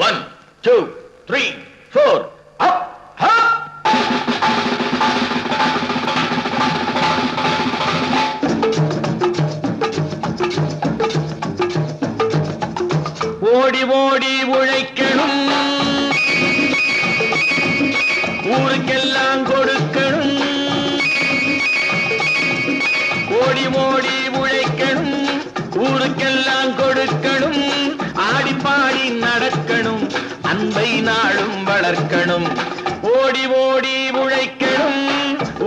1 2 3 4 up up. ஓடி ஓடி உழைக்கணும், ஊருக்கெல்லாம் கொடுக்கணும். ஓடி ஓடி உழைக்கணும், ஊருக்கெல்லாம் கொடுக்கணும். ஆடி பாடி நடக்கணும், அன்பை நாளும் வளர்க்கணும். ஓடி ஓடி உழைக்கணும்,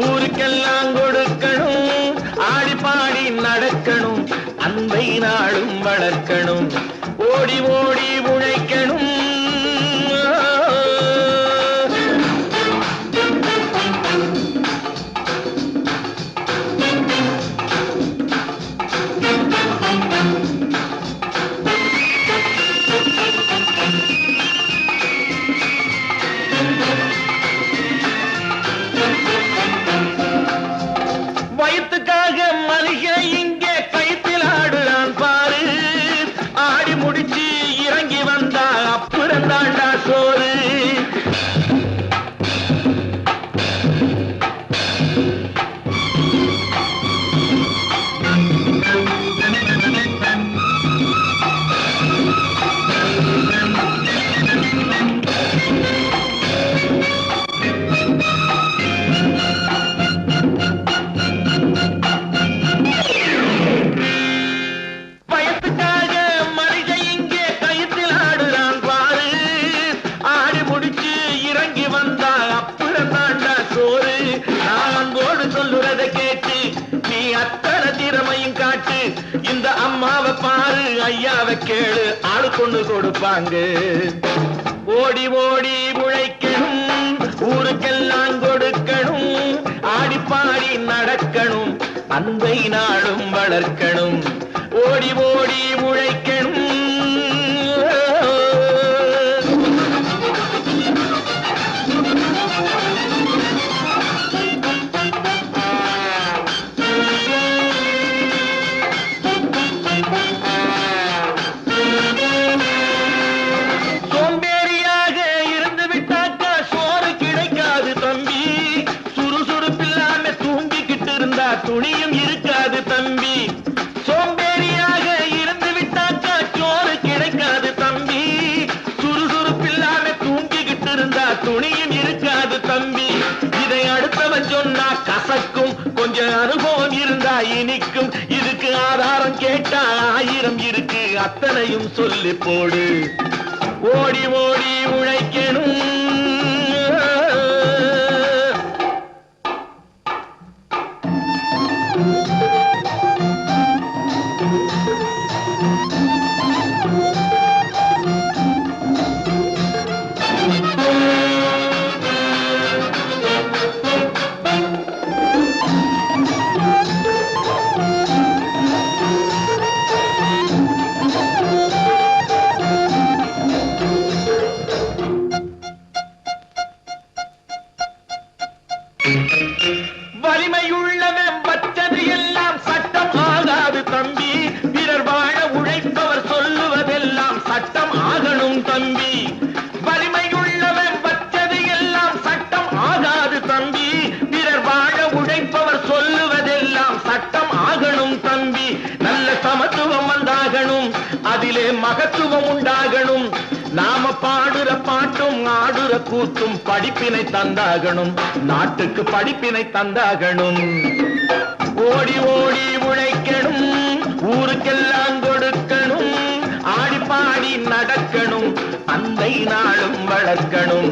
ஊருக்கெல்லாம் கொடுக்கணும். ஆடி பாடி நடக்கணும், அன்பை நாளும் வளர்க்கணும். ஓடி ஓடி உழைக்கணும். வயிற்றுக்காக மனுஷன் இங்கே கைத்தில் ஆடுறான் பாரு. ஆடி முடிச்சு இறங்கி வந்தா அப்புறம் தாண்டா சோறு. இந்த அம்மாவை பாரு, ஐயாவை கேளு, ஆளு கொண்டு கொடுப்பாங்க. ஓடி ஓடி உழைக்கணும், ஊருக்கெல்லாம் கொடுக்கணும். ஆடி பாடி நடக்கணும், அன்பை நாளும் வளர்க்கணும். ஓடி ஓடி உழைக்கணும். சோம்பேறியாக இருந்து விட்டாக்கா சோறு கிடைக்காது தம்பி. சுறுசுறுப்பில்லாம தூங்கிக்கிட்டு இருந்தா துணியும் இருக்காது தம்பி. சோம்பேறியாக இருந்து விட்டாக்கா சோறு கிடைக்காது தம்பி. சுறுசுறுப்பில்லாம தூங்கிக்கிட்டு இருந்தா துணியும் இருக்காது தம்பி. இதை அடுத்தவன் சொன்னா கசக்கும், கொஞ்சம் அனுபவம் இருந்தா இனிக்கும். இதுக்கு ஆதாரம் கேட்டா 1000 இருக்கு, அத்தனையும் சொல்லி போடு. ஓடி ஓடி உழைக்கணும். வலிமையுள்ளவன் வச்சது எல்லாம் சட்டம் ஆகாது தம்பி. பிறர் வாழ உழைப்பவர் சொல்லுவதெல்லாம் சட்டம் ஆகணும் தம்பி. வலிமையுள்ளவன் வச்சது எல்லாம் சட்டம் ஆகாது தம்பி. பிறர் வாழ உழைப்பவர் சொல்லுவதெல்லாம் சட்டம் ஆகணும் தம்பி. நல்ல சமத்துவம் வந்தாகணும், அதிலே மகத்துவம் உண்டாகணும். நாம பாடுற பாட்டும் ஆடுற கூத்தும் படிப்பினை தந்தாகணும், நாட்டுக்கு படிப்பினை தந்தாகணும். ஓடி ஓடி உழைக்கணும், ஊருக்கெல்லாம் கொடுக்கணும். ஆடி பாடி நடக்கணும், அன்பை நாளும் வளர்க்கணும்.